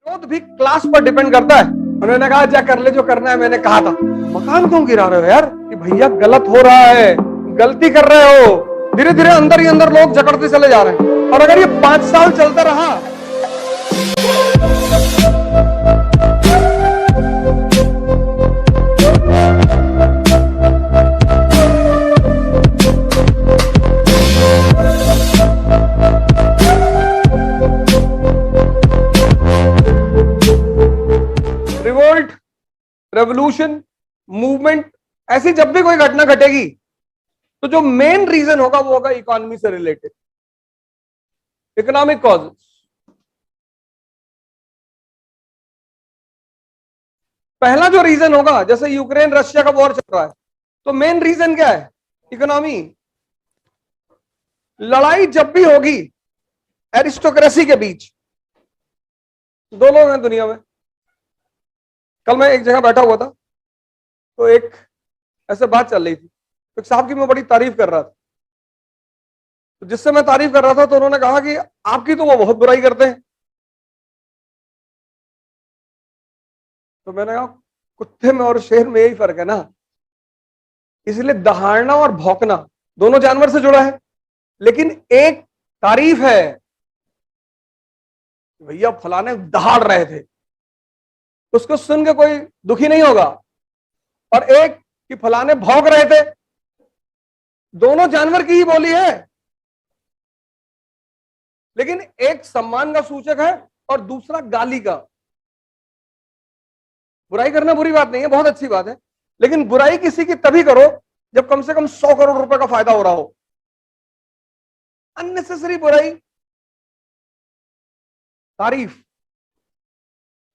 विरोध भी क्लास पर डिपेंड करता है। उन्होंने कहा जा कर ले जो करना है, मैंने कहा था। मकान क्यों गिरा रहे हो यार? कि भैया गलत हो रहा है, गलती कर रहे हो। धीरे धीरे अंदर ही अंदर लोग जकड़ते चले जा रहे हैं। और अगर ये 5 साल चलता रहा, रिवोल्ट, रेवोल्यूशन, मूवमेंट, ऐसी जब भी कोई घटना घटेगी तो जो मेन रीजन होगा वो होगा इकोनॉमी से रिलेटेड, इकोनॉमिक कॉजेस। पहला जो रीजन होगा, जैसे यूक्रेन रशिया का वॉर चल रहा है, तो मेन रीजन क्या है? इकोनॉमी। लड़ाई जब भी होगी एरिस्टोक्रेसी के बीच, दो लोग हैं दुनिया में। कल मैं एक जगह बैठा हुआ था तो एक ऐसे बात चल रही थी, तो एक साहब की मैं बड़ी तारीफ कर रहा था। तो जिससे मैं तारीफ कर रहा था तो उन्होंने कहा कि आपकी तो वो बहुत बुराई करते हैं। तो मैंने कहा कुत्ते में और शेर में यही फर्क है ना, इसलिए दहाड़ना और भौंकना दोनों जानवर से जुड़ा है। लेकिन एक तारीफ है, भैया फलाने दहाड़ रहे थे, उसको सुन के कोई दुखी नहीं होगा। और एक कि फलाने भौंक रहे थे, दोनों जानवर की ही बोली है, लेकिन एक सम्मान का सूचक है और दूसरा गाली का। बुराई करना बुरी बात नहीं है, बहुत अच्छी बात है, लेकिन बुराई किसी की तभी करो जब कम से कम 100 करोड़ रुपए का फायदा हो रहा हो। अननेसेसरी बुराई। तारीफ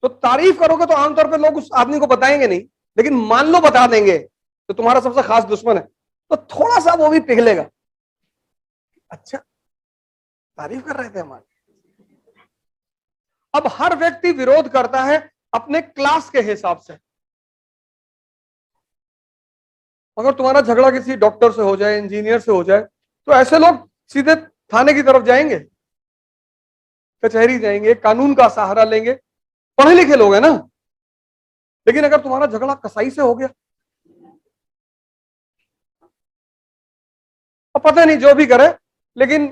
तो तारीफ करोगे तो आमतौर पे लोग उस आदमी को बताएंगे नहीं, लेकिन मान लो बता देंगे तो तुम्हारा सबसे खास दुश्मन है, तो थोड़ा सा वो भी पिघलेगा। अच्छा, तारीफ कर रहे थे हमारे। अब हर व्यक्ति विरोध करता है अपने क्लास के हिसाब से। अगर तुम्हारा झगड़ा किसी डॉक्टर से हो जाए, इंजीनियर से हो जाए, तो ऐसे लोग सीधे थाने की तरफ जाएंगे, कचहरी जाएंगे, कानून का सहारा लेंगे, पढ़े लिखे लोग हैं ना। लेकिन अगर तुम्हारा झगड़ा कसाई से हो गया, अब पता नहीं जो भी करे, लेकिन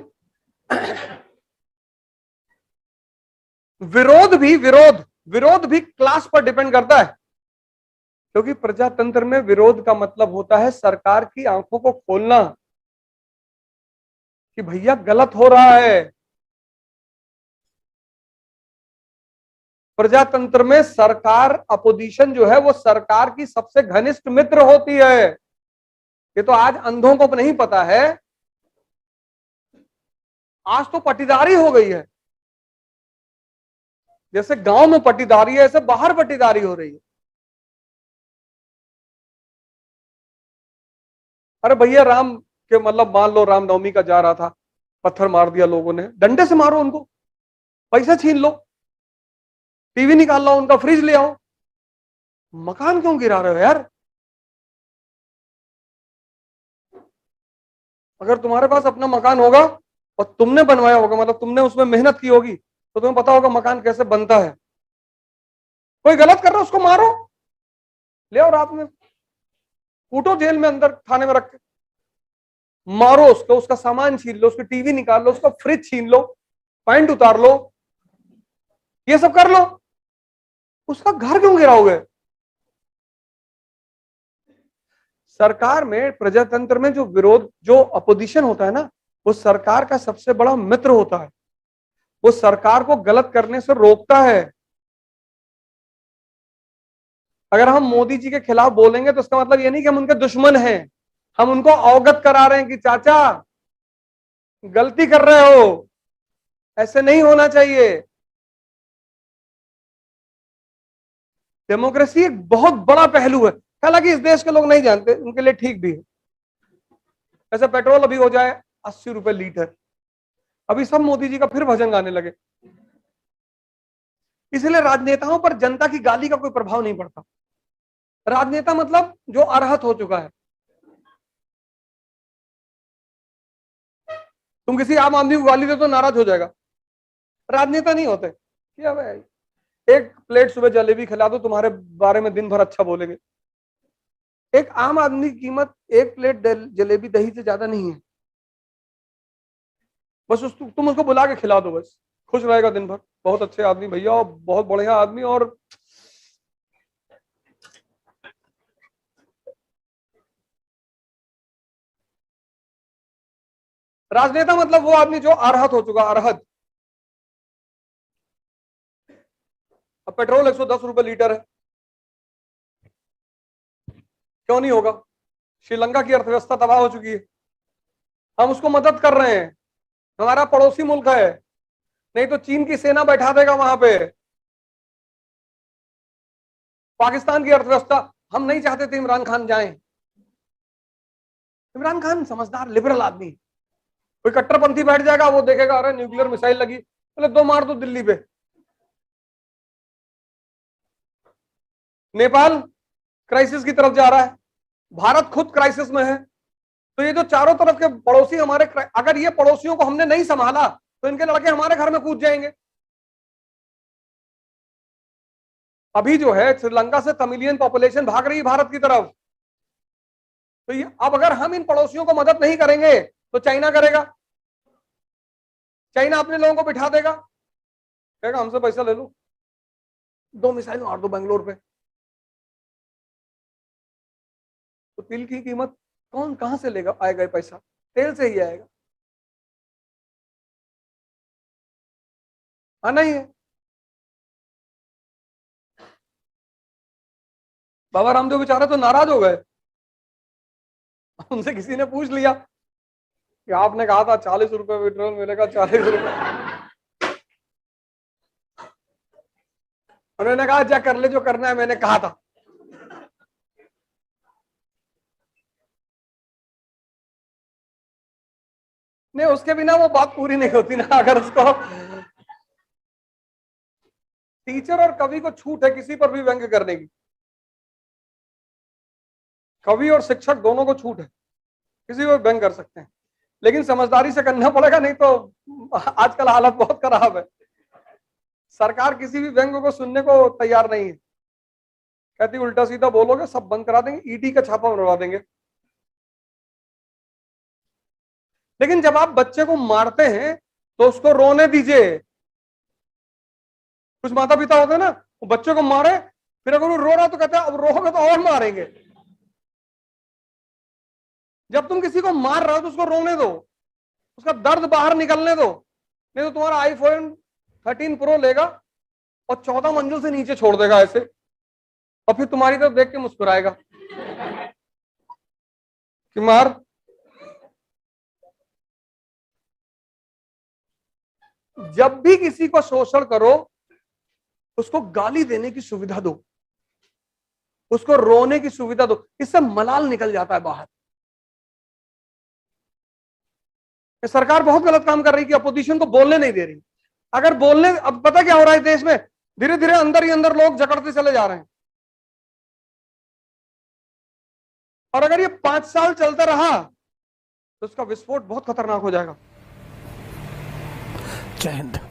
विरोध भी क्लास पर डिपेंड करता है। क्योंकि प्रजातंत्र में विरोध का मतलब होता है सरकार की आंखों को खोलना कि भैया गलत हो रहा है। प्रजातंत्र में सरकार, अपोजिशन जो है वो सरकार की सबसे घनिष्ठ मित्र होती है। ये तो आज अंधों को नहीं पता है, आज तो पटीदारी हो गई है। जैसे गांव में पटीदारी है, ऐसे बाहर पटीदारी हो रही है। अरे भैया राम के मतलब मान लो रामनवमी का जा रहा था, पत्थर मार दिया लोगों ने, डंडे से मारो उनको, पैसा छीन लो, टीवी निकाल लो उनका, फ्रिज ले आओ। मकान क्यों गिरा रहे हो यार? अगर तुम्हारे पास अपना मकान होगा और तुमने बनवाया होगा, मतलब तुमने उसमें मेहनत की होगी, तो तुम्हें पता होगा मकान कैसे बनता है। कोई गलत कर रहा है उसको मारो, ले आओ रात में, कूटो जेल में, अंदर थाने में रख के मारो उसको, उसका सामान छीन लो, उसकी टीवी निकाल लो, उसका फ्रिज छीन लो, पैंट उतार लो, ये सब कर लो। उसका घर क्यों गिराओगे? सरकार में, प्रजातंत्र में जो विरोध, जो अपोजिशन होता है ना, वो सरकार का सबसे बड़ा मित्र होता है। वो सरकार को गलत करने से रोकता है। अगर हम मोदी जी के खिलाफ बोलेंगे तो इसका मतलब ये नहीं कि हम उनके दुश्मन हैं, हम उनको अवगत करा रहे हैं कि चाचा गलती कर रहे हो, ऐसे नहीं होना चाहिए। डेमोक्रेसी एक बहुत बड़ा पहलू है, हालांकि इस देश के लोग नहीं जानते, उनके लिए ठीक भी है। ऐसे पेट्रोल अभी हो जाए 80 रुपए लीटर, अभी सब मोदी जी का फिर भजन गाने लगे। इसलिए राजनेताओं पर जनता की गाली का कोई प्रभाव नहीं पड़ता। राजनेता मतलब जो अर्हत हो चुका है। तुम किसी आम आदमी को गाली दे तो नाराज हो जाएगा, राजनेता नहीं होते। क्या भाई, एक प्लेट सुबह जलेबी खिला दो, तुम्हारे बारे में दिन भर अच्छा बोलेंगे। एक आम आदमी की कीमत एक प्लेट जलेबी दही से ज्यादा नहीं है। बस तुम उसको बुला के खिला दो, बस खुश रहेगा दिन भर। बहुत अच्छे आदमी भैया, और बहुत बढ़िया आदमी। और राजनेता मतलब वो आदमी जो अरहत हो चुका, अरहत। अब पेट्रोल 110 रुपए लीटर है, क्यों नहीं होगा? श्रीलंका की अर्थव्यवस्था तबाह हो चुकी है, हम उसको मदद कर रहे हैं, हमारा पड़ोसी मुल्क है। नहीं तो चीन की सेना बैठा देगा वहां पे। पाकिस्तान की अर्थव्यवस्था, हम नहीं चाहते थे इमरान खान जाए। इमरान खान समझदार लिबरल आदमी। कोई कट्टरपंथी बैठ जाएगा, वो देखेगा अरे न्यूक्लियर मिसाइल लगी, बोले दो मार दो दिल्ली पे। नेपाल क्राइसिस की तरफ जा रहा है, भारत खुद क्राइसिस में है। तो ये जो चारों तरफ के पड़ोसी हमारे, अगर ये पड़ोसियों को हमने नहीं संभाला तो इनके लड़के हमारे घर में कूद जाएंगे। अभी जो है श्रीलंका से तमिलियन पॉपुलेशन भाग रही है भारत की तरफ। तो ये अब अगर हम इन पड़ोसियों को मदद नहीं करेंगे तो चाइना करेगा। चाइना अपने लोगों को बिठा देगा, कहेगा हमसे पैसा ले लो, दो मिसाइल मार दो बेंगलोर पे। तो तिल की कीमत कौन कहां से लेगा, आएगा ये पैसा? तेल से ही आएगा, आना ही है। बाबा रामदेव बेचारे तो नाराज हो गए। उनसे किसी ने पूछ लिया कि आपने कहा था 40 रुपए पेट्रोल मिलेगा, 40 रुपए। उन्होंने कहा जा कर ले जो करना है, मैंने कहा था। नहीं, उसके बिना वो बात पूरी नहीं होती ना। अगर उसको, टीचर और कवि को छूट है किसी पर भी व्यंग्य करने की। कवि और शिक्षक दोनों को छूट है, किसी को व्यंग कर सकते हैं, लेकिन समझदारी से करना पड़ेगा, नहीं तो आजकल हालत बहुत खराब है। सरकार किसी भी व्यंग को सुनने को तैयार नहीं है, कहती उल्टा सीधा बोलोगे सब बंद करा देंगे, ईडी का छापा मरवा देंगे। लेकिन जब आप बच्चे को मारते हैं तो उसको रोने दीजिए। कुछ माता पिता होते हैं ना, वो बच्चे को मारे, फिर अगर वो रो रहा तो कहते हैं अब रोगे तो और मारेंगे। जब तुम किसी को मार रहे हो तो उसको रोने दो, उसका दर्द बाहर निकलने दो। नहीं तो तुम्हारा आईफोन 13 प्रो लेगा और 14 मंजिल से नीचे छोड़ देगा ऐसे, और फिर तुम्हारी तरफ देख के मुस्कुराएगा कि मार। जब भी किसी को शोषण करो, उसको गाली देने की सुविधा दो, उसको रोने की सुविधा दो, इससे मलाल निकल जाता है बाहर। सरकार बहुत गलत काम कर रही है कि अपोजिशन को बोलने नहीं दे रही। अगर बोलने, अब पता क्या हो रहा है देश में, धीरे धीरे अंदर ही अंदर लोग जकड़ते चले जा रहे हैं। और अगर ये 5 साल चलता रहा तो उसका विस्फोट बहुत खतरनाक हो जाएगा। जय हिंद।